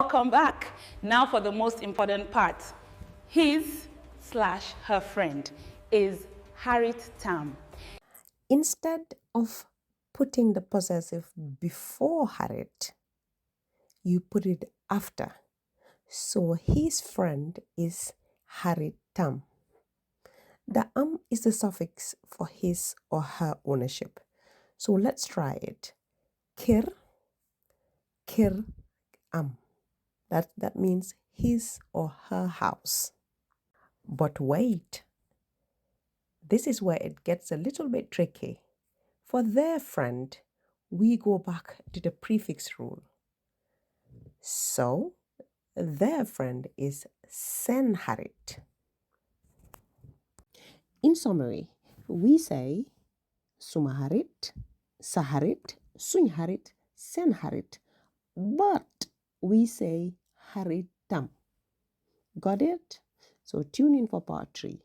Welcome back. Now for the most important part. His/her friend is Harit Tam. Instead of putting the possessive before Harit, you put it after. So his friend is Harit Tam. The is the suffix for his or her ownership. So let's try it. Kir, kir, That means his or her house. But wait, this is where it gets a little bit tricky. For their friend, we go back to the prefix rule. So their friend is Senharit. In summary, we say Sumaharit, Saharit, Sunharit, Senharit, but we say Haritam. Got it? So tune in for part 3.